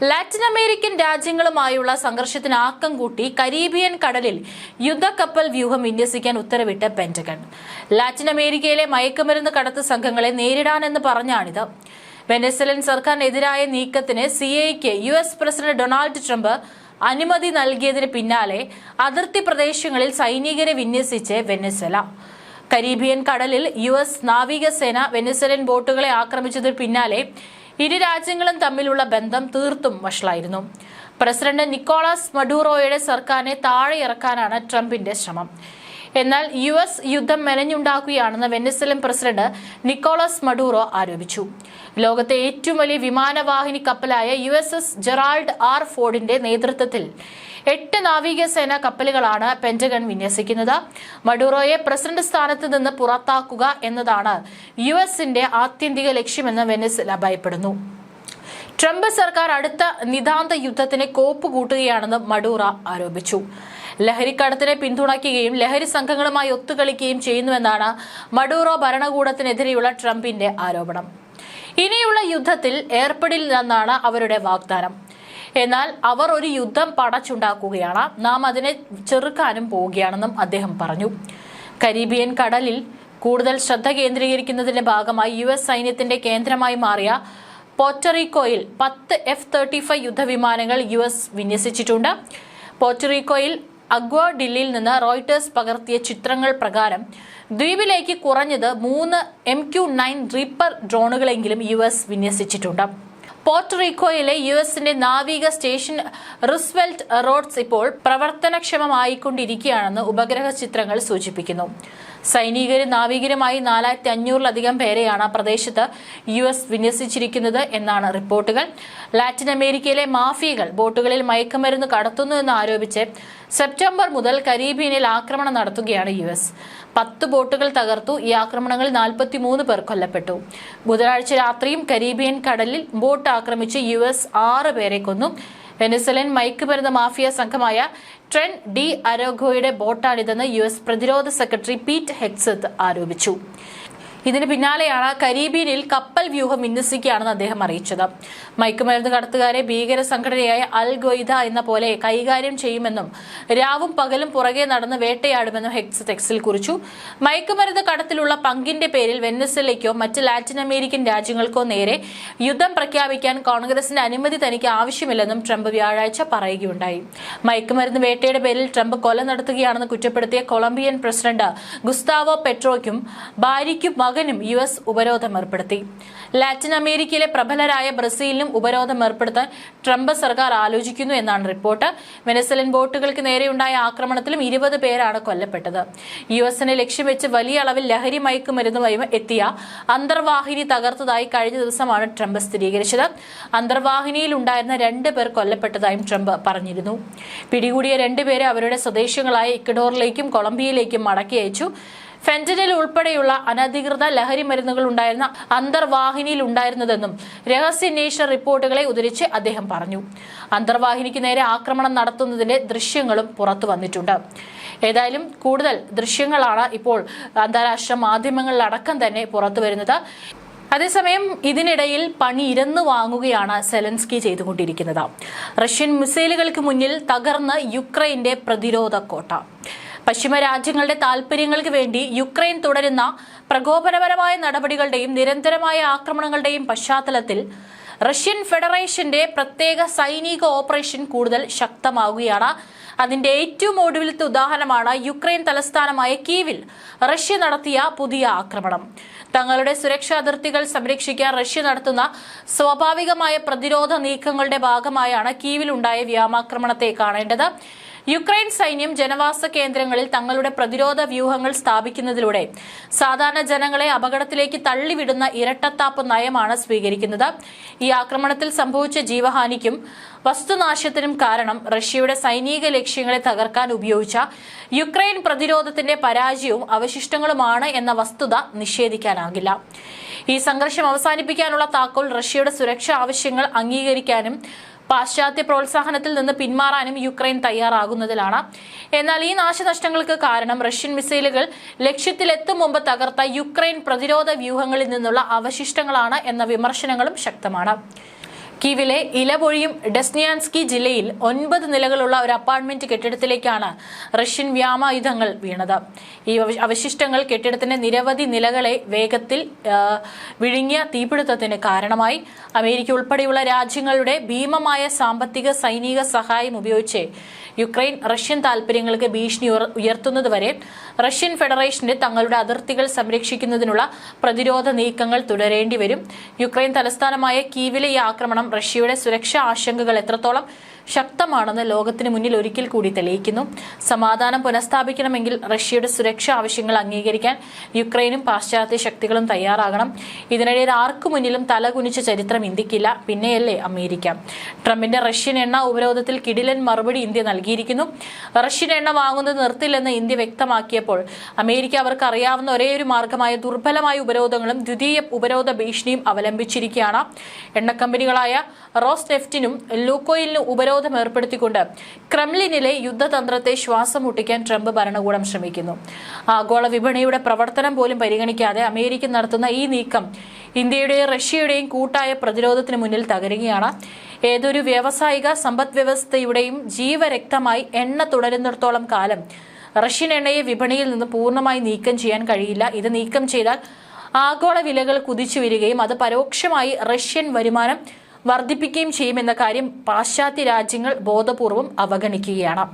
Latin American രാജ്യങ്ങളുമായുള്ള സംഘർഷത്തിന് ആക്കം കൂട്ടി കരീബിയൻ കടലിൽ യുദ്ധക്കപ്പൽ വ്യൂഹം വിന്യസിക്കാൻ ഉത്തരവിട്ട് പെന്റഗൺ. ലാറ്റിൻ അമേരിക്കയിലെ മയക്കുമരുന്ന് കടത്ത് സംഘങ്ങളെ നേരിടാനെന്ന് പറഞ്ഞാണിത്. വെനസ്വേലൻ സർക്കാരിനെതിരായ നീക്കത്തിന് സിഐക്ക് US പ്രസിഡന്റ് ഡൊണാൾഡ് ട്രംപ് അനുമതി നൽകിയതിന് പിന്നാലെ അതിർത്തി പ്രദേശങ്ങളിൽ സൈനികരെ വിന്യസിച്ച് വെനസ്വേല. കരീബിയൻ കടലിൽ US നാവികസേന വെനസ്വേലൻ ബോട്ടുകളെ ആക്രമിച്ചതിന് പിന്നാലെ ഇരു രാജ്യങ്ങളും തമ്മിലുള്ള ബന്ധം തീർത്തും വഷളായിരുന്നു. പ്രസിഡന്റ് നിക്കോളാസ് മഡൂറോയുടെ സർക്കാരിനെ താഴെ ഇറക്കാനാണ് ട്രംപിന്റെ ശ്രമം. എന്നാൽ US യുദ്ധം മെനഞ്ഞുണ്ടാക്കുകയാണെന്ന് വെനസ്വേലൻ പ്രസിഡന്റ് നിക്കോളാസ് മഡൂറോ ആരോപിച്ചു. ലോകത്തെ ഏറ്റവും വലിയ വിമാനവാഹിനി കപ്പലായ USS ജെറാൾഡ് R. ഫോർഡിന്റെ നേതൃത്വത്തിൽ 8 നാവികസേന കപ്പലുകളാണ് പെന്റഗൺ വിന്യസിക്കുന്നത്. മഡൂറോയെ പ്രസിഡന്റ് സ്ഥാനത്ത് നിന്ന് പുറത്താക്കുക എന്നതാണ് USന്റെ ആത്യന്തിക ലക്ഷ്യമെന്ന് വെനസ്വേല ഭയപ്പെടുന്നു. ട്രംപ് സർക്കാർ അടുത്ത നിതാന്ത യുദ്ധത്തിന് കോപ്പ് കൂട്ടുകയാണെന്ന് മഡൂറ ആരോപിച്ചു. ലഹരിക്കടത്തിനെ പിന്തുണയ്ക്കുകയും ലഹരി സംഘങ്ങളുമായി ഒത്തുകളിക്കുകയും ചെയ്യുന്നുവെന്നാണ് മഡൂറോ ഭരണകൂടത്തിനെതിരെയുള്ള ട്രംപിന്റെ ആരോപണം. ഇനിയുള്ള യുദ്ധത്തിൽ ഏർപ്പെടില്ലെന്നാണ് അവരുടെ വാഗ്ദാനം. എന്നാൽ അവർ ഒരു യുദ്ധം പടച്ചുണ്ടാക്കുകയാണ്, നാം അതിനെ ചെറുക്കാനും പോവുകയാണെന്നും അദ്ദേഹം പറഞ്ഞു. കരീബിയൻ കടലിൽ കൂടുതൽ ശ്രദ്ധ കേന്ദ്രീകരിക്കുന്നതിന്റെ ഭാഗമായി US സൈന്യത്തിന്റെ കേന്ദ്രമായി മാറിയ പോർട്ടോറിക്കോയിൽ 10 F-35 യുദ്ധവിമാനങ്ങൾ US വിന്യസിച്ചിട്ടുണ്ട്. പോർട്ടോറിക്കോയിൽ അഗ്വാഡില്ലിയിൽ നിന്ന് റോയിട്ടേഴ്സ് പകർത്തിയ ചിത്രങ്ങൾ പ്രകാരം ദ്വീപിലേക്ക് കുറഞ്ഞത് 3 MQ-9 റീപ്പർ ഡ്രോണുകളെങ്കിലും US വിന്യസിച്ചിട്ടുണ്ട്. പോർട്ടോറിക്കോയിലെ USന്റെ നാവിക സ്റ്റേഷൻ റൂസ്വെൽറ്റ് റോഡ്സ് ഇപ്പോൾ പ്രവർത്തനക്ഷമമായിക്കൊണ്ടിരിക്കുകയാണെന്ന് ഉപഗ്രഹ ചിത്രങ്ങൾ സൂചിപ്പിക്കുന്നു. സൈനികരും നാവികരുമായി 4500-ലധികം പേരെയാണ് പ്രദേശത്ത് US വിന്യസിച്ചിരിക്കുന്നത് എന്നാണ് റിപ്പോർട്ടുകൾ. ലാറ്റിൻ അമേരിക്കയിലെ മാഫിയകൾ ബോട്ടുകളിൽ മയക്കുമരുന്ന് കടത്തുന്നുവെന്ന് ആരോപിച്ച് സെപ്റ്റംബർ മുതൽ കരീബിയനിൽ ആക്രമണം നടത്തുകയാണ് US. 10 ബോട്ടുകൾ തകർത്തു. ഈ ആക്രമണങ്ങളിൽ 43 പേർ കൊല്ലപ്പെട്ടു. ബുധനാഴ്ച രാത്രിയും കരീബിയൻ കടലിൽ ബോട്ട് ആക്രമിച്ച് US 6 പേരെ കൊന്നു. വെനസ്വേലൻ മയക്കുമരുന്ന് മാഫിയ സംഘമായ ട്രെൻ ഡി അരോഗോയുടെ ബോട്ടാണിതെന്ന് US പ്രതിരോധ സെക്രട്ടറി പീറ്റ് ഹെഗ്സത്ത് ആരോപിച്ചു. ഇതിന് പിന്നാലെയാണ് കരീബിയനിൽ കപ്പൽ വ്യൂഹം വിന്യസിക്കുകയാണെന്ന് അദ്ദേഹം അറിയിച്ചത്. മയക്കുമരുന്ന് കടത്തുകാരെ ഭീകര സംഘടനയായ അൽ ഖ്വയ്ദ എന്ന പോലെ കൈകാര്യം ചെയ്യുമെന്നും രാവും പകലും പുറകെ നടന്ന് വേട്ടയാടുമെന്നും ഹെഗ്സത്ത് എക്സിൽ കുറിച്ചു. മയക്കുമരുന്ന് കടത്തിലുള്ള പങ്കിന്റെ പേരിൽ വെനസ്വേലയ്ക്കോ മറ്റ് ലാറ്റിൻ അമേരിക്കൻ രാജ്യങ്ങൾക്കോ നേരെ യുദ്ധം പ്രഖ്യാപിക്കാൻ കോൺഗ്രസിന്റെ അനുമതി തനിക്ക് ആവശ്യമില്ലെന്നും ട്രംപ് വ്യാഴാഴ്ച പറയുകയുണ്ടായി. മയക്കുമരുന്ന് വേട്ടയുടെ പേരിൽ ട്രംപ് കൊല നടത്തുകയാണെന്ന് കുറ്റപ്പെടുത്തിയ കൊളംബിയൻ പ്രസിഡന്റ് ഗുസ്താവോ പെട്രോയ്ക്കും ഭാര്യയ്ക്കും മകനും US ഉപരോധം ഏർപ്പെടുത്തി. ലാറ്റിൻ അമേരിക്കയിലെ പ്രബലരായ ബ്രസീലിനും ഉപരോധം ഏർപ്പെടുത്താൻ ട്രംപ് സർക്കാർ ആലോചിക്കുന്നു എന്നാണ് റിപ്പോർട്ട്. വെനസ്വേലൻ ബോട്ടുകൾക്ക് നേരെയുണ്ടായ ആക്രമണത്തിലും 20 പേരാണ് കൊല്ലപ്പെട്ടത്. USനെ ലക്ഷ്യം വെച്ച് വലിയ അളവിൽ ലഹരി മയക്കുമരുന്നുമായി എത്തിയ അന്തർവാഹിനി തകർത്തതായി കഴിഞ്ഞ ദിവസമാണ് ട്രംപ് സ്ഥിരീകരിച്ചത്. അന്തർവാഹിനിയിൽ ഉണ്ടായിരുന്ന 2 പേർ കൊല്ലപ്പെട്ടതായും ട്രംപ് പറഞ്ഞിരുന്നു. പിടികൂടിയ 2 പേരെ അവരുടെ സ്വദേശങ്ങളായ ഇക്വഡോറിലേക്കും കൊളംബിയയിലേക്കും മടക്കി അയച്ചു. ഫെന്റനിൽ ഉൾപ്പെടെയുള്ള അനധികൃത ലഹരി മരുന്നുകൾ ഉണ്ടായിരുന്ന അന്തർവാഹിനിയിൽ ഉണ്ടായിരുന്നതെന്നും രഹസ്യാന്വേഷണ റിപ്പോർട്ടുകളെ ഉദ്ധരിച്ച് അദ്ദേഹം പറഞ്ഞു. അന്തർവാഹിനിക്ക് നേരെ ആക്രമണം നടത്തുന്നതിന്റെ ദൃശ്യങ്ങളും പുറത്തു വന്നിട്ടുണ്ട്. ഏതായാലും കൂടുതൽ ദൃശ്യങ്ങളാണ് ഇപ്പോൾ അന്താരാഷ്ട്ര മാധ്യമങ്ങളിലടക്കം തന്നെ പുറത്തു വരുന്നത്. അതേസമയം ഇതിനിടയിൽ പണി ഇരന്നു വാങ്ങുകയാണ് സെലൻസ്കി ചെയ്തുകൊണ്ടിരിക്കുന്നത്. റഷ്യൻ മിസൈലുകൾക്ക് മുന്നിൽ തകർന്ന് യുക്രൈന്റെ പ്രതിരോധ കോട്ട. പശ്ചിമ രാജ്യങ്ങളുടെ താൽപര്യങ്ങൾക്ക് വേണ്ടി യുക്രൈൻ തുടരുന്ന പ്രകോപനപരമായ നടപടികളുടെയും നിരന്തരമായ ആക്രമണങ്ങളുടെയും പശ്ചാത്തലത്തിൽ റഷ്യൻ ഫെഡറേഷന്റെ പ്രത്യേക സൈനിക ഓപ്പറേഷൻ കൂടുതൽ ശക്തമാവുകയാണ്. അതിന്റെ ഏറ്റവും ഒടുവിലത്തെ ഉദാഹരണമാണ് യുക്രൈൻ തലസ്ഥാനമായ കീവിൽ റഷ്യ നടത്തിയ പുതിയ ആക്രമണം. തങ്ങളുടെ സുരക്ഷാ അതിർത്തികൾ സംരക്ഷിക്കാൻ റഷ്യ നടത്തുന്ന സ്വാഭാവികമായ പ്രതിരോധ നീക്കങ്ങളുടെ ഭാഗമായാണ് കീവിലുണ്ടായ വ്യോമാക്രമണത്തെ കാണേണ്ടത്. യുക്രൈൻ സൈന്യം ജനവാസ കേന്ദ്രങ്ങളിൽ തങ്ങളുടെ പ്രതിരോധ വ്യൂഹങ്ങൾ സ്ഥാപിക്കുന്നതിലൂടെ സാധാരണ ജനങ്ങളെ അപകടത്തിലേക്ക് തള്ളിവിടുന്ന ഇരട്ടത്താപ്പ് നയമാണ് സ്വീകരിക്കുന്നത്. ഈ ആക്രമണത്തിൽ സംഭവിച്ച ജീവഹാനിക്കും വസ്തുനാശത്തിനും കാരണം റഷ്യയുടെ സൈനിക ലക്ഷ്യങ്ങളെ തകർക്കാൻ ഉപയോഗിച്ച യുക്രൈൻ പ്രതിരോധത്തിന്റെ പരാജയവും അവശിഷ്ടങ്ങളുമാണ് എന്ന വസ്തുത നിഷേധിക്കാനാകില്ല. ഈ സംഘർഷം അവസാനിപ്പിക്കാനുള്ള താക്കോൽ റഷ്യയുടെ സുരക്ഷാ ആവശ്യങ്ങൾ അംഗീകരിക്കാനും പാശ്ചാത്യ പ്രോത്സാഹനത്തിൽ നിന്ന് പിന്മാറാനും യുക്രൈൻ തയ്യാറാകുന്നതിലാണ്. എന്നാൽ ഈ നാശനഷ്ടങ്ങൾക്ക് കാരണം റഷ്യൻ മിസൈലുകൾ ലക്ഷ്യത്തിലെത്തും മുമ്പ് തകർത്ത യുക്രൈൻ പ്രതിരോധ വ്യൂഹങ്ങളിൽ നിന്നുള്ള അവശിഷ്ടങ്ങളാണ് എന്ന വിമർശനങ്ങളും ശക്തമാണ്. കീവിലെ ഇലപൊഴിയും ഡെസ്നിയാൻസ്കി ജില്ലയിൽ 9 നിലകളുള്ള ഒരു അപ്പാർട്ട്മെന്റ് കെട്ടിടത്തിലേക്കാണ് റഷ്യൻ വ്യോമായുധങ്ങൾ വീണത്. ഈ അവശിഷ്ടങ്ങൾ കെട്ടിടത്തിന്റെ നിരവധി നിലകളെ വേഗത്തിൽ വിഴുങ്ങിയ തീപിടുത്തത്തിന് കാരണമായി. അമേരിക്ക ഉൾപ്പെടെയുള്ള രാജ്യങ്ങളുടെ ഭീമമായ സാമ്പത്തിക സൈനിക സഹായം ഉപയോഗിച്ച് യുക്രൈൻ റഷ്യൻ താൽപര്യങ്ങൾക്ക് ഭീഷണി ഉയർത്തുന്നതുവരെ റഷ്യൻ ഫെഡറേഷന് തങ്ങളുടെ അതിർത്തികൾ സംരക്ഷിക്കുന്നതിനുള്ള പ്രതിരോധ നീക്കങ്ങൾ തുടരേണ്ടി വരും. യുക്രൈൻ തലസ്ഥാനമായ കീവിലെ ഈ ആക്രമണം റഷ്യയുടെ സുരക്ഷാ ആശങ്കകൾ എത്രത്തോളം ശക്തമാണെന്ന് ലോകത്തിന് മുന്നിൽ ഒരിക്കൽ കൂടി തെളിയിക്കുന്നു. സമാധാനം പുനഃസ്ഥാപിക്കണമെങ്കിൽ റഷ്യയുടെ സുരക്ഷാ ആവശ്യങ്ങൾ അംഗീകരിക്കാൻ യുക്രൈനും പാശ്ചാത്യ ശക്തികളും തയ്യാറാകണം. ഇതിനിടയിൽ ആർക്കു മുന്നിലും തലകുനിച്ച ചരിത്രം ഇന്ത്യക്കില്ല, പിന്നെയല്ലേ അമേരിക്ക. ട്രംപിന്റെ റഷ്യൻ എണ്ണ ഉപരോധത്തിൽ കിടിലൻ മറുപടി ഇന്ത്യ നൽകിയിരിക്കുന്നു. റഷ്യൻ എണ്ണ വാങ്ങുന്നത് നിർത്തില്ലെന്ന് ഇന്ത്യ വ്യക്തമാക്കിയപ്പോൾ അമേരിക്ക അവർക്ക് അറിയാവുന്ന ഒരേയൊരു മാർഗമായ ദുർബലമായ ഉപരോധങ്ങളും ദ്വിതീയ ഉപരോധ ഭീഷണിയും അവലംബിച്ചിരിക്കുകയാണ്. എണ്ണക്കമ്പനികളായ റോസ്നെഫ്റ്റിനും ലൂക്കോയിലിനും ഉപരോധം ഏർപ്പെടുത്തിക്കൊണ്ട് ക്രെംലിനിലെ യുദ്ധതന്ത്രത്തെ ശ്വാസം മുട്ടിക്കാൻ ട്രംപ് ഭരണകൂടം ശ്രമിക്കുന്നു. ആഗോള വിപണിയുടെ പ്രവർത്തനം പോലും പരിഗണിക്കാതെ അമേരിക്ക നടത്തുന്ന ഈ നീക്കം ഇന്ത്യയുടെയും റഷ്യയുടെയും കൂട്ടായ പ്രതിരോധത്തിന് മുന്നിൽ തകരുകയാണ്. ഏതൊരു വ്യാവസായിക സമ്പദ് വ്യവസ്ഥയുടെയും ജീവരക്തമായി എണ്ണ തുടരുന്നിടത്തോളം കാലം റഷ്യൻ എണ്ണയെ വിപണിയിൽ നിന്ന് പൂർണ്ണമായി നീക്കം ചെയ്യാൻ കഴിയില്ല. ഇത് നീക്കം ചെയ്താൽ ആഗോള വിലകൾ കുതിച്ചു വരികയും അത് പരോക്ഷമായി റഷ്യൻ വരുമാനം വർദ്ധിപ്പിക്കുകയും ചെയ്യുമെന്ന കാര്യം പാശ്ചാത്യ രാജ്യങ്ങൾ ബോധപൂർവം അവഗണിക്കുകയാണ്.